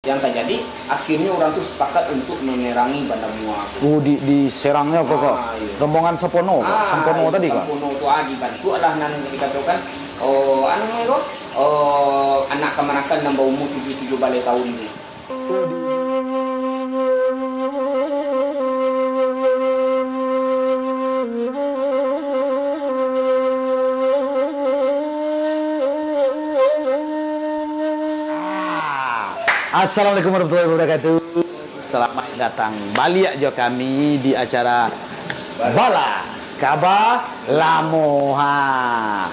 Yang terjadi akhirnya orang tuh sepakat untuk menyerang Banda Mua. Diserangnya kok iya. rombongan Sampono, Sampono tadi kan? Sampono itu dibantu lah nan dikatakan anak kemanakan nambah umur 77 balai tahun ini. Assalamualaikum warahmatullahi wabarakatuh. Selamat datang balik aja kami di acara Bala Kaba Lamoha.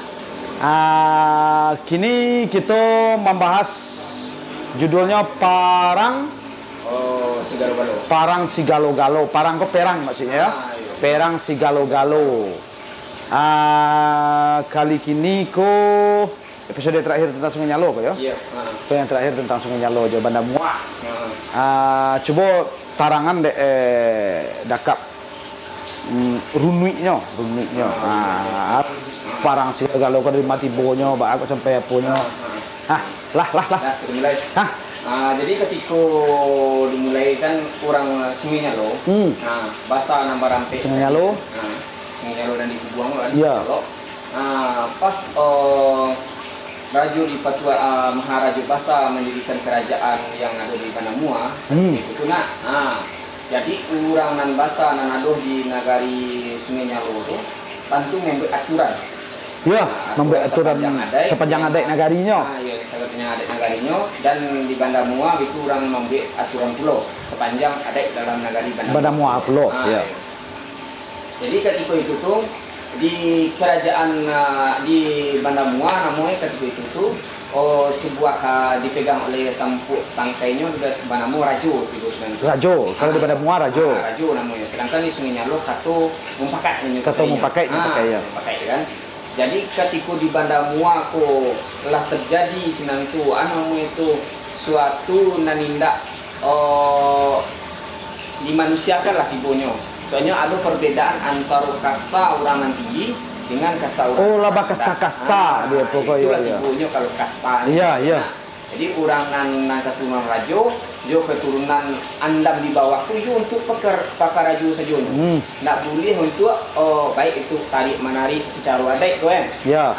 Kini kita membahas judulnya Parang Parang Sigalo-galo. Parang kok perang maksudnya ya? Iya. Perang Sigalo-galo. Kali kini episode terakhir tentang Sungai Nyalo kok ya? Iya. Yang terakhir tentang Sungai Nyalo Jawa Banda Mua. Coba tarangan dakap runuiknya. Parang Sigalo dari mati bonyo, aku sampai apunyo. Lah. Dimulai. Jadi ketika dimulai kan orang Sungai Nyalo. Bahasa nambah rampe. Sungai Nyalo. Sungai Nyalo dan dibuang kan. Iya. Pas Raja di Patua Maharaja Basa mendirikan kerajaan yang ada di Banda Mua. Itu jadi orang nan Basa nan adoh di nagari Sungai Nyalo itu tentu membuat aturan. Ya, membuat aturan sepanjang adek nagarinya. Iya, sepanjang adek nagarinya, dan di Banda Mua itu orang membuat aturan pulau sepanjang adek dalam nagari Banda Mua pulau. Ya. Jadi ketika itu tuh di kerajaan di Banda Mua namanya ketika itu tuh sebuah dipegang oleh tampuk tangkainya sudah Banda Mua Rajo itu sebenarnya. Rajo, kalau di Banda Mua Rajo. Rajo namanya. Sedangkan di Sungai Nyalo Kato Mumpakai. Kato Mumpakai ya. Mumpakai kan. Jadi ketika di Banda Mua telah terjadi sinang itu itu suatu nanindak dimanusiakan lah tibonya. Soalnya ada perbedaan antara kasta orang nanti dengan kasta orang. Laba kasta dia pokoknya. Itulah tibonya kalau kasta. Iya. Jadi orang nan keturunan Rajo, dia keturunan andam di bawahku itu untuk pakar Rajo saja. Nggak boleh untuk baik itu tarik menarik secara adat tu kan. Ya.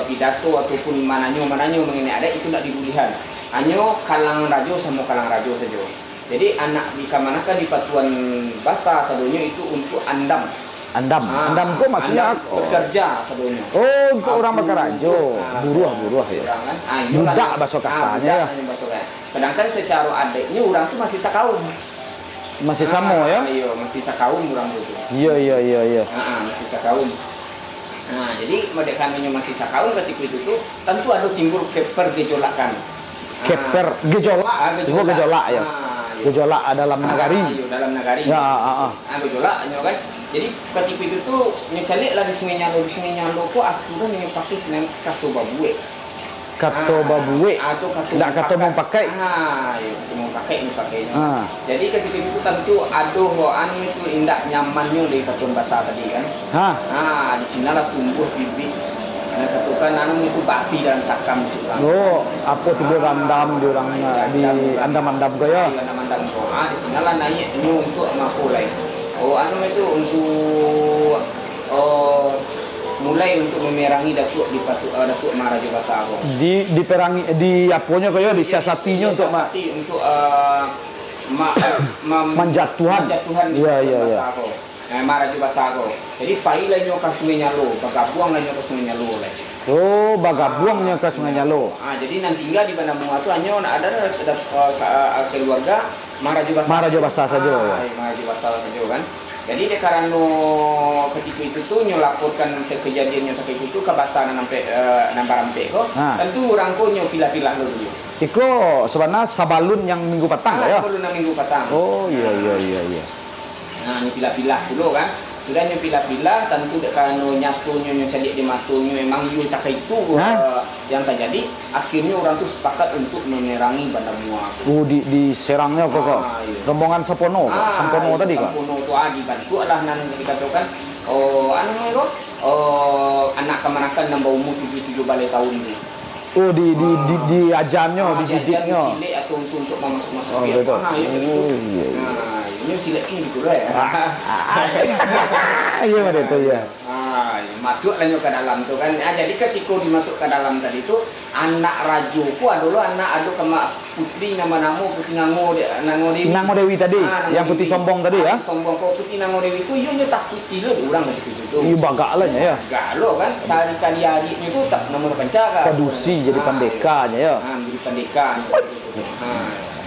Pidato ataupun mananya mengenai adat itu tidak dibolehkan. Hanya kalang Rajo sama kalang Rajo saja. Jadi anak dikemanakan di Patuan Basa sadonya itu untuk andam. Andam kok maksudnya bekerja sadonya. Untuk orang Bakarajo, buruh ya. Budak bahasa kasarnya ya. Sedangkan secara adiknya orang tuh masih sakaum. Masih samo ya? Iya, masih sakaum orang itu. Iya. Masih sakaum. Jadi mereka kaminya masih sakaum ketika itu tuh tentu ada timbul pergejolakan. Gejolak ya. Gejolak dalam nagari. Dalam nagari. Gejolak kan. Jadi ketika itu tuh nyecalik lah di Sungai Nyalo. Di Sungai Nyalo kok aturan yang pakai senang kato babue. Kato babue. Tidak kato Mumpakai. Kato Mumpakai ini pakainya. Jadi ketika itu tentu itu indak nyamannya dari Patuan Basa tadi kan. Di sinilah tumbuh bibit. Karena ketukan itu babi dalam sakam itu. Apa tiba randam di orang di andam-andam kaya. Andam-andam kaya. Di sinilah naiknya untuk mapulai. Itu untuk mulai untuk memerangi Datuk Maharaja Basa Agong. Diperangi di aponya kaya disiasatinya untuk menjatuhan. Iya. Maharaja Basa Agong. Jadi pailanya ke Sungai Nyalo, bagabuang ke Sungai Nyalo lah. Bagabuangnya ke Sungai Nyalo. Jadi nantinya di Banda Mua itu hanya ada keluarga Maharaja Basa saja. Maharaja Basa saja kan. Jadi karena ketika itu tuh nyelaporkan kejadiannya seperti itu ke Basa sampai nampak kok. Tentu orang kok pilah-pilah dulu. Iko sebenarnya sabalun yang minggu petang ya. Sabalun yang minggu petang. Iya. Ini pilah-pilah dulu kan. Sudah pilah-pilah tentu karena nyatunya cari di matunya memang yul tak itu yang terjadi akhirnya orang tuh sepakat untuk menyerangi Banda Mua. Diserangnya kok rombongan Sampono tadi kan. Sampono itu dibantu lah nan dikatakan anak kemanakan nambah umur 77 balai tahun ini. Oh, diajarnya, dididiknya. Silik atau untuk masuk-masuk. Oh, betul. Iya. Nah, ini silik ni gitu lah ya. Iya, betul ya. Masuklah ke dalam tu kan. Jadi ketika dimasuk ke dalam tadi tu, anak rajuku dulu anak adu kama putri nama putri Nango Dewi. Nango Dewi tadi, yang putih sombong tadi ya. Sombong kau putri Nango Dewi tu ieu tak putih le orang macam itu tu. Iya bagaklah ya. Galo kan sehari kali hari itu tak nama terpencak. Kadusi jadi pendekanya ya. Jadi pendeka.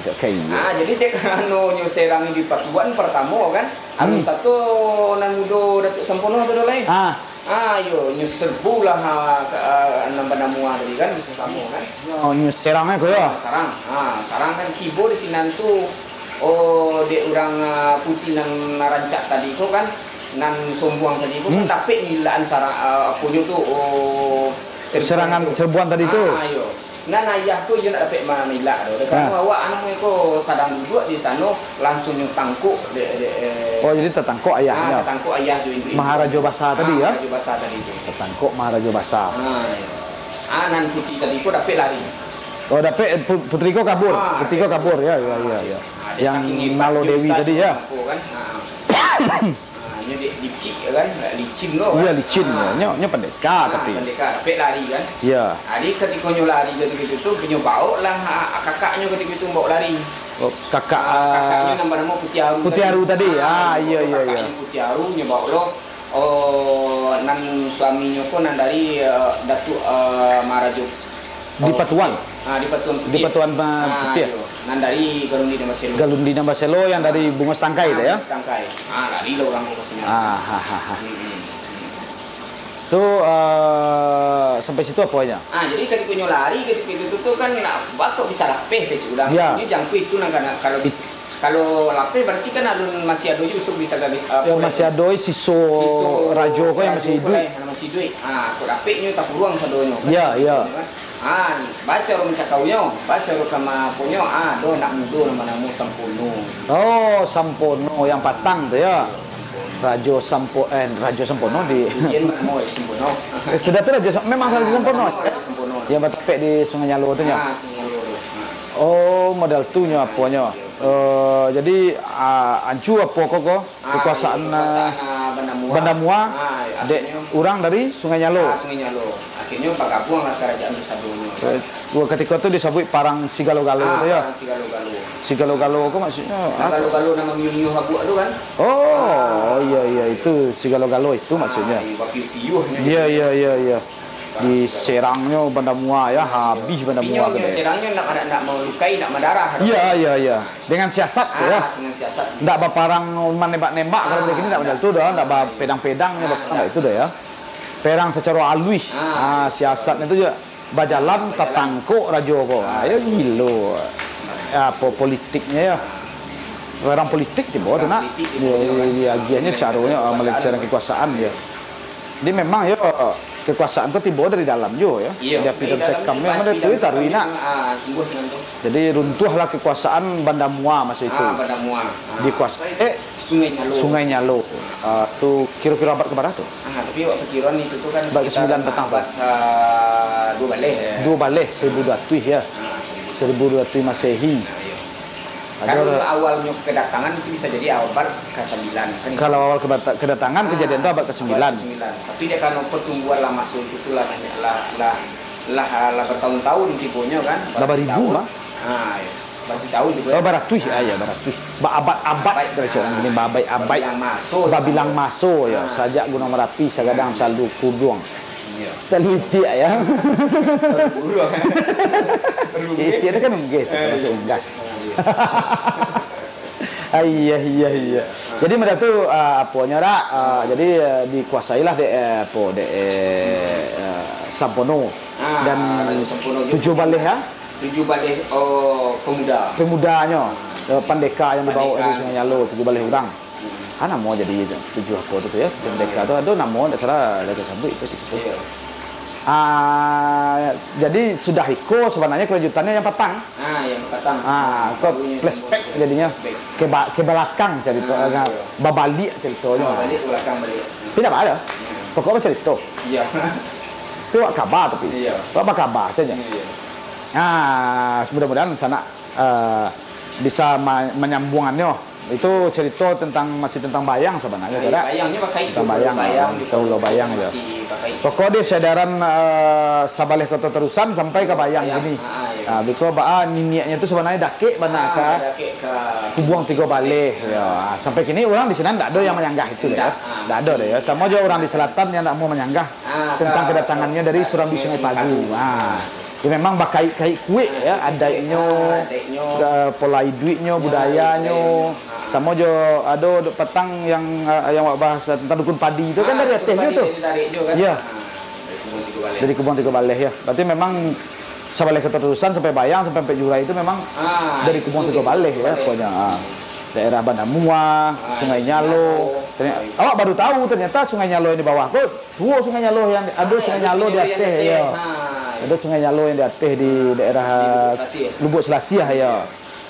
Jadi dia kan nyuserang di patuan pertama kan. Anu satu nan mudo Datuk Sempono tu lain. Ayo nyuserbu lah nama-nama tadi kan bisa sama kan. Oh nyuserangnya kau ya. Sarang kan kibo di sini tu. Oh dia orang putih nan rancak tadi tu kan. Nan sombong tadi tu tapi nilaan sarang punya tu serangan serbuan tadi tu. Ayo. Nan ayah tu dia nak dapat mana nilai tu. Dekat awak anak ko sadang duduk di sana langsung yang tangkuk Oh jadi tertangkuk ayahnya. Tertangkuk ayah tu ibu. Maharaja Basah tadi ya. Maharaja Basah tadi tu. Tertangkuk Maharaja Basah. Nan putri tadi ko dapat lari. Oh dapat putri ko kabur. Putri ko kabur ya. Yang Nalo Dewi tadi ya. Licin kan, licin loh. Iya licin ya, nya pendekar tapi. Pendekar, dapat lari kan. Iya. Jadi ketika nyo lari ketika itu punya bawa lah kakaknya ketika itu bawa lari. Oh, kakaknya nama Putih Aru. Putih Aru tadi. Iya. Kakaknya Putih Aru nya bawa lo. Nan suaminya pun nan dari Datuk Maharaja di Patuan. Di Patuan Putih. Di Patuan Putih. Nan dari Galundi Nambaselo. Galundi Nambaselo yang dari Bunga Setangkai itu ya. Setangkai. Lari lah orang ke sini. Tu sampai situ apa aja? Jadi ketika nyo lari ketika itu tuh kan bakal bisa lapeh ke ulang. Ini jangkau itu nang kalau lapeh berarti kan alun masih ada juga bisa gabi. Masih ada siso rajo ko yang masih hidup. Masih hidup. Kau lapehnya tak peluang sadonyo. Iya. Baca ro mencakaunya, baca ro kama punyo, do nak mudo nama Sampono. Oh, Sampono yang patang tu ya. Rajo Sampono di. Sampono. Sudah tu Rajo memang Rajo Sampono. Yang bertepek di Sungai Nyalo tu nya. Oh, modal tu nya apanya. Jadi ancu apa koko kekuasaan Banda Mua dek orang dari Sungai Nyalo. Sungai Nyalo. Akhirnya bergabung lah kerajaan Sadonyo. Ketika itu disebut Parang Sigalo-Galo itu ya. Sigalo-Galo kok maksudnya? Sigalo-Galo nama Miu Habuk tu kan? Oh, iya itu Sigalo-Galo itu maksudnya. Iya. Diserangnya Banda Mua ya, habis Banda Mua. Serangnya nak melukai, nak mendarah. Iya. Dengan siasat ya. Dengan siasat. Ndak berparang menembak-nembak kalau begini ndak modal tu dah, ndak pedang-pedangnya ndak itu dah ya. Perang secara alus. Siasatnya itu je bajalan tatangkuk rajo ko. Ya gilo. Apa politiknya ya. Orang politik tiba tu nak. Dia agiannya caranya melenceng kekuasaan dia. Dia memang ya kekuasaan tu tiba dari dalam jo ya. Dia pinjam sekam memang dia tu sarwina. Jadi runtuhlah kekuasaan Banda Mua masa itu. Banda Mua. Dikuasai Sungai Nyalo. Tu kira-kira abad keberapa tu? Tapi waktu perkiraan itu tu kan abad ke-9 petang tu. 2 balik. 2 balik 1200 ya. 1200 Masehi. Kalau awalnya kedatangan itu bisa jadi abad ke-9 kan. Kalau awal kedatangan kejadian itu abad ke-9. Tapi dia kalau pertumbuhan lah masuk itu lah bertahun-tahun tipunya kan. Berapa ribu mah? Bertahun juga. Oh baratus ya baratus. Abad derajat ini abad babilang masuk ya. Sajak Gunung Merapi sagadang Talu Kudung. Teliti ya. Itu kan unggas masuk unggas. Iya. Jadi mereka tu apanya dak jadi dikuasailah Sampono dan 7 balih ya. 7 balih pemudanya pendeka yang dibawa dari Sungai Nyalo 7 balih orang. Nama jadi 7 apa tu ya pendeka tu ada nama tak salah ada sebut itu situ. Jadi sudah iko sebenarnya kelanjutannya yang petang. Yang petang. Kok flashback jadinya ke belakang cerita babalik ceritanya. Balik belakang balik. Tidak ada. Pokoknya cerita. Iya. Itu wak kabar tapi. Iya. Wak kabar saja. Iya. Ah, mudah-mudahan sana bisa menyambungannya. Itu cerita masih tentang bayang sebenarnya, tidak? Bayangnya pakai tentang bayang, kalau bayang ya. Pokoknya sedaran sabaleh kota terusan sampai ke bayang gini. Ah, biko niniaknya itu sebenarnya dakek banyak ke Kubuang Tiga Baleh ya. Sampai kini orang di sana tidak ada yang menyanggah itu ya. Tidak ada deh ya. Sama juga orang di selatan yang tidak mau menyanggah tentang kedatangannya dari Surambi Sungai Pagu. Ya memang bakai kue ya, adanya, pola hidupnya, budayanya. Sama jo ada petang yang bahas tentang dukun padi itu kan dari atasnya tuh. Iya. Dari Kubuang Tiga Baleh ya. Berarti memang sabaleh keterusan sampai bayang sampai Jurai itu memang dari Kubuang Tiga Baleh ya pokoknya. Daerah Bandamua, Sungai Nyalo. Awak baru tahu ternyata Sungai Nyalo yang di bawah. Kok dua Sungai Nyalo yang ada Sungai Nyalo di atas ya. Ada Sungai Nyalo yang di atas di daerah Lubuk Selasiah ya.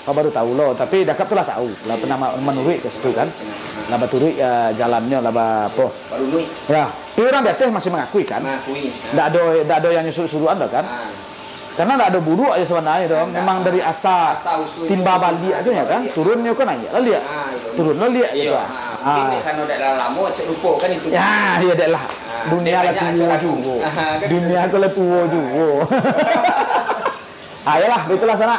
Kau baru tahu loh, tapi dakap tu lah tahu. Lah pernah menurut ke situ kan. Lah baturui jalannya lah apa. Baru nui. Ya, tapi orang di atas masih mengakui kan. Mengakui. Tidak ada yang nyuruh-suruhan dah kan. Karena tidak ada buruk aja sebenarnya dong. Memang dari asa timba Bali aja ya kan. Turunnya kan aja lah lihat. Turunnya lihat ya. Mungkin kan udah lama cek lupa kan itu. Ya, iya dah lah. Dunia lah tua juga. Dunia aku lah tua juga. Ayolah, itulah sana.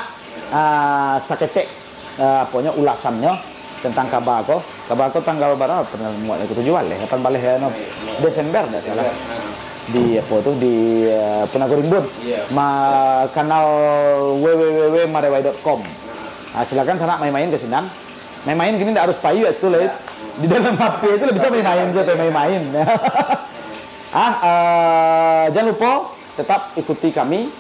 Saketek apanya ulasannya tentang kabar ko tanggal berapa pernah muat ke 7 Baleh 8 Baleh Desember dah salah di apa tuh di Penagurimbun kanal www.marewai.com. Silakan sana main-main ke sini. Main-main gini tidak harus payu ya sekali. Di dalam HP itu bisa main-main saja main-main. Jangan lupa tetap ikuti kami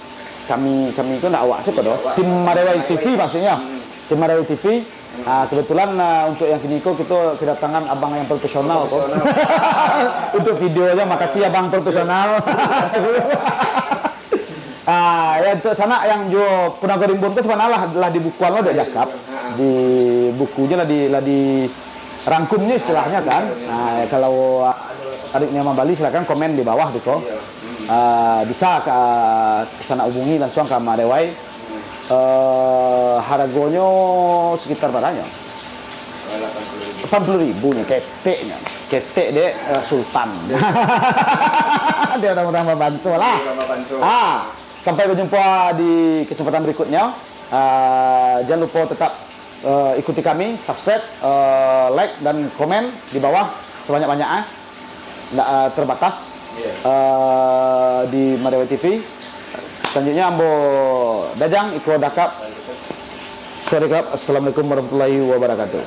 itu nak awak siapa doh? Tim Marewai TV maksudnya. Tim Marewai TV. Kebetulan untuk yang kini kita kedatangan abang yang profesional kok. Untuk videonya makasih abang profesional. Ya untuk sana yang jo Penagurimbun itu sebenarnya lah di bukuan lo udah jakap. Di bukunya lah di rangkumnya istilahnya kan. Kalau tariknya sama Bali silakan komen di bawah Diko. Bisa ke sana hubungi langsung ke Marewai. Harganya sekitar berapa? 80.000 nya ketek deh Sultan. Dia orang-orang membantu lah. Sampai berjumpa di kesempatan berikutnya. Jangan lupa tetap ikuti kami, subscribe, like dan komen di bawah sebanyak-banyaknya. Nggak terbatas di Marewai TV. Selanjutnya Ambo Dajang Iko Dakap. Assalamualaikum warahmatullahi wabarakatuh.